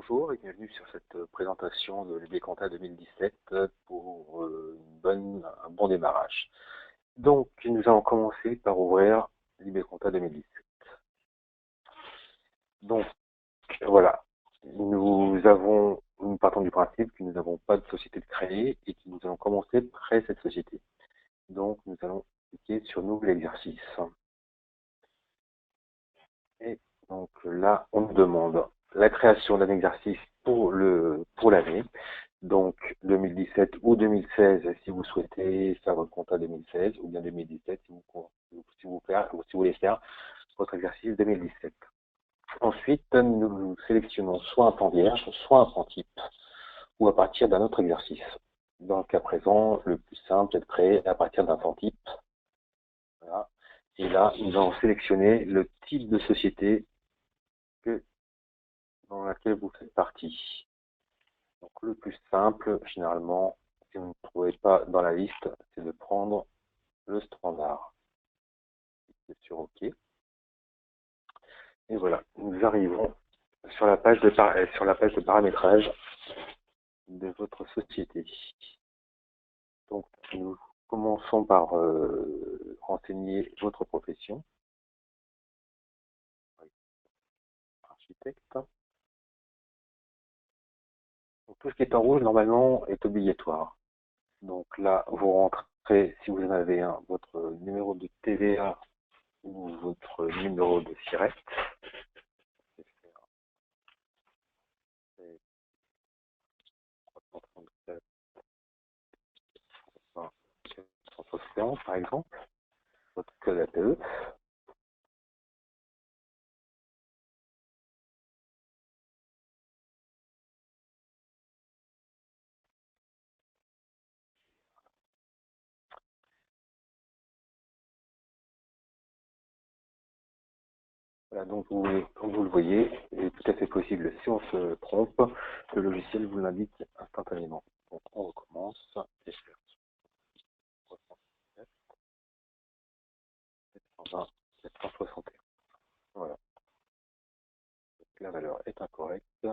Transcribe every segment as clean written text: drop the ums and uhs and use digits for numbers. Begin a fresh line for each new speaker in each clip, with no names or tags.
Bonjour et bienvenue sur cette présentation de l'IBCompta 2017 pour un bon démarrage. Donc, nous allons commencer par ouvrir l'IBCompta 2017. Donc, voilà. Nous partons du principe que nous n'avons pas de société de créer et que nous allons commencer près cette société. Donc, nous allons cliquer sur Nouvel exercice. Et donc là, on nous demande la création d'un exercice pour l'année. Donc 2017 ou 2016 si vous souhaitez faire votre compta 2016 ou bien 2017 si vous voulez faire votre exercice 2017. Ensuite, nous sélectionnons soit un temps vierge, soit un temps type ou à partir d'un autre exercice. Dans le cas présent, le plus simple est de créer à partir d'un temps type. Voilà. Et là, nous allons sélectionner le type de société dans laquelle vous faites partie. Donc le plus simple, généralement, si vous ne trouvez pas dans la liste, c'est de prendre le standard. C'est sur OK. Et voilà, nous arrivons sur la page de paramétrage de votre société. Donc nous commençons par renseigner votre profession. Architecte. Donc, tout ce qui est en rouge, normalement, est obligatoire. Donc là, vous rentrez, si vous en avez un, votre numéro de TVA ou votre numéro de SIRET. Par exemple, votre code APE. Voilà, donc comme vous le voyez, il est tout à fait possible, si on se trompe, le logiciel vous l'indique instantanément. Donc on recommence. 720, 761. Voilà. Donc, la valeur est incorrecte.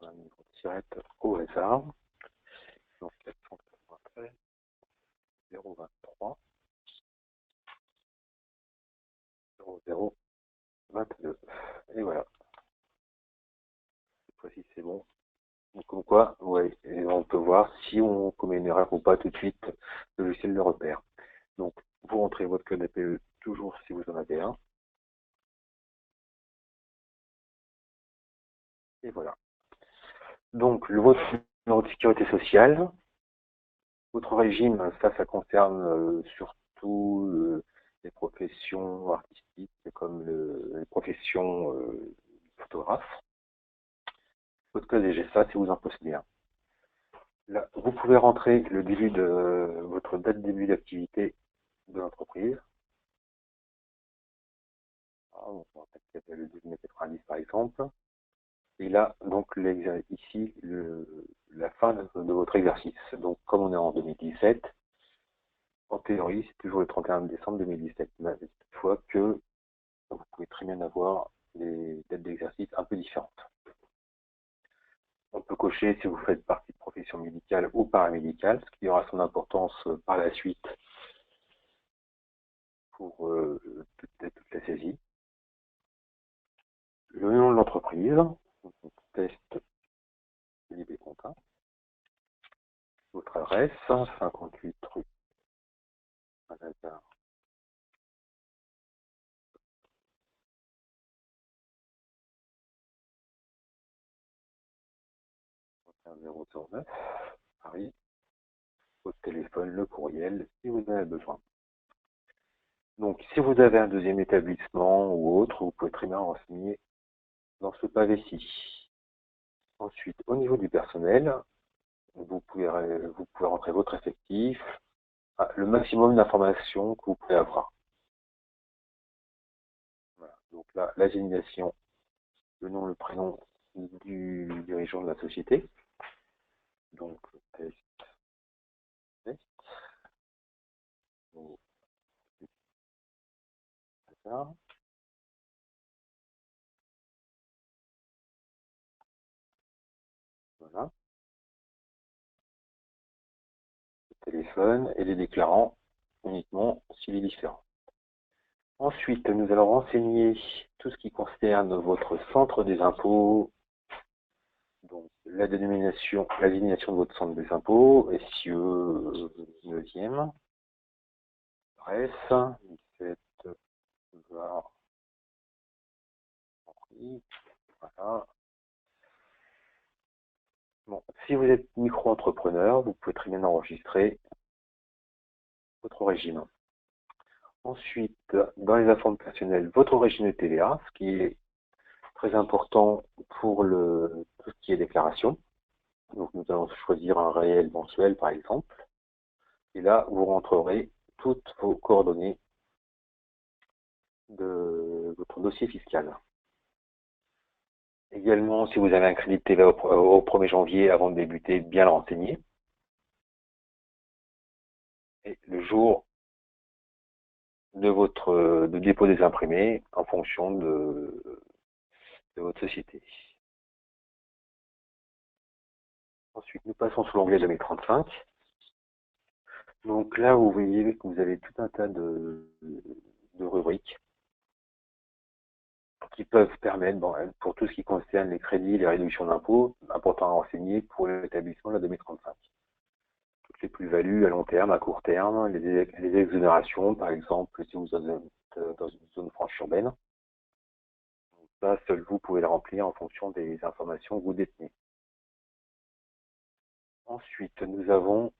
On a mis votre tirette au hasard. Donc 493, 023, 0022. Et voilà. Cette fois-ci c'est bon. Donc, comme quoi, ouais, et on peut voir si on commet une erreur ou pas tout de suite, le logiciel le repère. Donc, vous rentrez votre code APE toujours si vous en avez un. Et voilà. Donc, votre numéro de sécurité sociale, votre régime, ça concerne surtout les professions artistiques comme les professions photographes. Votre code EGSA si vous en possédez un. Là, vous pouvez rentrer le début de votre date de début d'activité de l'entreprise. On va mettre le 1990 par exemple. Et là, donc, ici, la fin de votre exercice. Donc, comme on est en 2017, en théorie, c'est toujours le 31 décembre 2017. Mais toutefois que vous pouvez très bien avoir des dates d'exercice un peu différentes. On peut cocher si vous faites partie de profession médicale ou paramédicale, ce qui aura son importance par la suite pour toute la saisie. Le nom de l'entreprise, test l'IBCompta. Votre adresse, 58 rue Saint-Lazare. 009, Paris. Votre téléphone, le courriel, si vous en avez besoin. Donc, si vous avez un deuxième établissement ou autre, vous pouvez très bien renseigner dans ce pavé-ci. Ensuite, au niveau du personnel, vous pouvez rentrer votre effectif, le maximum d'informations que vous pouvez avoir. Voilà. Donc là, l'assignation, le nom, le prénom du dirigeant de la société. Donc, test. téléphone et les déclarants uniquement s'il est différent. Ensuite, nous allons renseigner tout ce qui concerne votre centre des impôts, donc la désignation de votre centre des impôts, SIE 9e, adresse 17 var voilà. Bon, si vous êtes micro-entrepreneur, vous pouvez très bien enregistrer votre régime. Ensuite, dans les infos personnelles, votre régime de TVA, ce qui est très important pour tout ce qui est déclaration. Donc nous allons choisir un réel mensuel par exemple. Et là, vous rentrerez toutes vos coordonnées de votre dossier fiscal. Également, si vous avez un crédit de TVA au 1er janvier avant de débuter, bien le renseigner. Et le jour de dépôt des imprimés en fonction de votre société. Ensuite, nous passons sur l'onglet 2035. Donc là, vous voyez que vous avez tout un tas de rubriques qui peuvent permettre, bon, pour tout ce qui concerne les crédits, les réductions d'impôts, important à renseigner pour l'établissement de la 2035. Toutes les plus-values à long terme, à court terme, les exonérations, par exemple, si vous êtes dans une zone franche urbaine. Ça, seul vous pouvez le remplir en fonction des informations que vous détenez. Ensuite, nous avons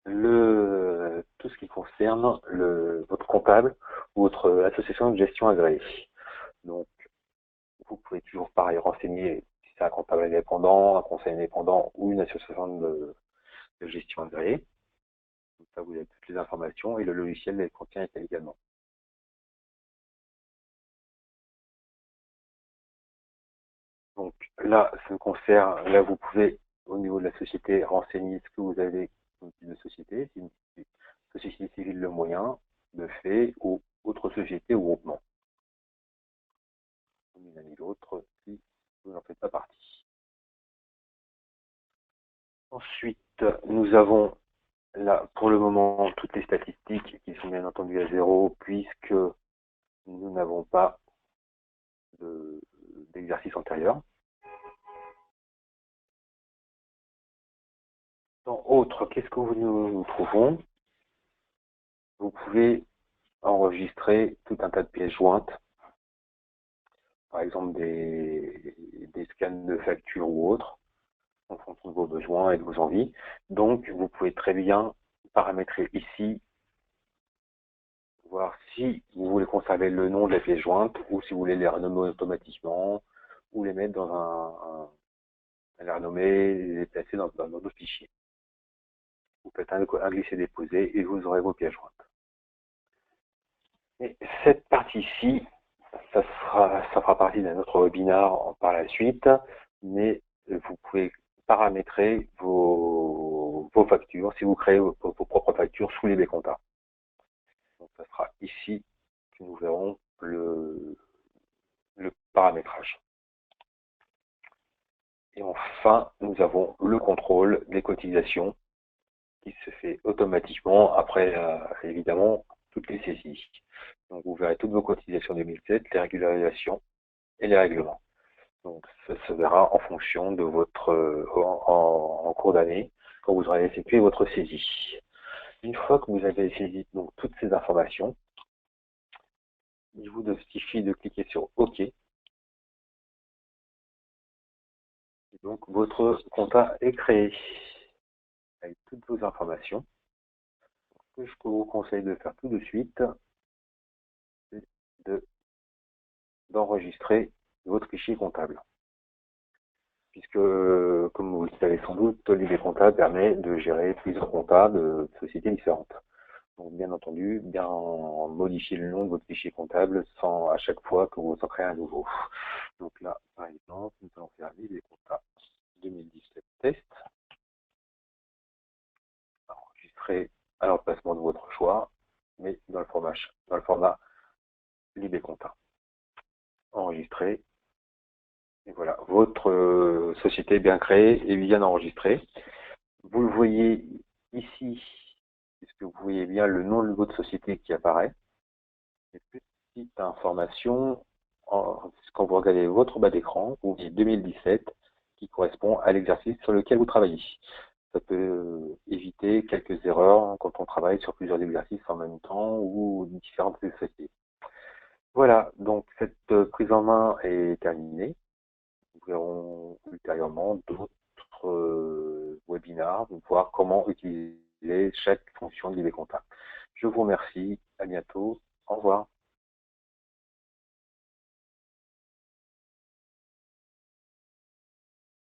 tout ce qui concerne votre comptable ou votre association de gestion agréée. Donc, vous pouvez toujours pareil renseigner si c'est un comptable indépendant, un conseil indépendant ou une association de gestion agréée. Comme ça, vous avez toutes les informations et le logiciel les contient également. Donc là, ça me concerne, là vous pouvez au niveau de la société renseigner ce que vous avez comme type de société, si une société civile de moyen, de fait, ou autre société ou groupement. Ni l'un ni l'autre, si vous n'en faites pas partie. Ensuite, nous avons là, pour le moment, toutes les statistiques qui sont bien entendu à zéro, puisque nous n'avons pas d'exercice antérieur. Dans autre, qu'est-ce que nous trouvons? Vous pouvez enregistrer tout un tas de pièces jointes, par exemple des scans de factures ou autres, en fonction de vos besoins et de vos envies. Donc, vous pouvez très bien paramétrer ici, voir si vous voulez conserver le nom de la pièce jointe ou si vous voulez les renommer automatiquement ou les mettre dans les renommer, les placer dans d'autres fichiers. Vous faites un glisser-déposer et vous aurez vos pièces jointes. Et cette partie-ci, ça fera partie d'un autre webinaire par la suite, mais vous pouvez paramétrer vos factures si vous créez vos propres factures sous les Bécompta. Donc ça sera ici que nous verrons le paramétrage. Et enfin, nous avons le contrôle des cotisations qui se fait automatiquement après, évidemment, toutes les saisies. Donc vous verrez toutes vos cotisations 2007, les régularisations et les règlements. Donc ça se verra en fonction de votre en cours d'année quand vous aurez effectué votre saisie. Une fois que vous avez saisi donc toutes ces informations, il vous suffit de cliquer sur OK. Et donc votre compta est créé avec toutes vos informations. Ce que je vous conseille de faire tout de suite, c'est d'enregistrer votre fichier comptable. Puisque, comme vous le savez sans doute, l'idée comptable permet de gérer plusieurs comptas de sociétés différentes. Donc, bien entendu, bien modifier le nom de votre fichier comptable sans à chaque fois que vous en créez un nouveau. Donc là, par exemple, nous allons faire l'idée comptable 2017 test. Enregistrer à l'emplacement de votre choix, mais dans le format l'IB compta. Enregistrer. Et voilà, votre société est bien créée et bien enregistrée. Vous le voyez ici puisque vous voyez bien le nom de votre société qui apparaît. Et petite information, quand vous regardez votre bas d'écran, vous voyez 2017 qui correspond à l'exercice sur lequel vous travaillez. Ça peut éviter quelques erreurs quand on travaille sur plusieurs exercices en même temps ou différentes sociétés. Voilà, donc cette prise en main est terminée. Nous verrons ultérieurement d'autres webinars pour voir comment utiliser chaque fonction de l'IB Compta. Je vous remercie, à bientôt, au revoir.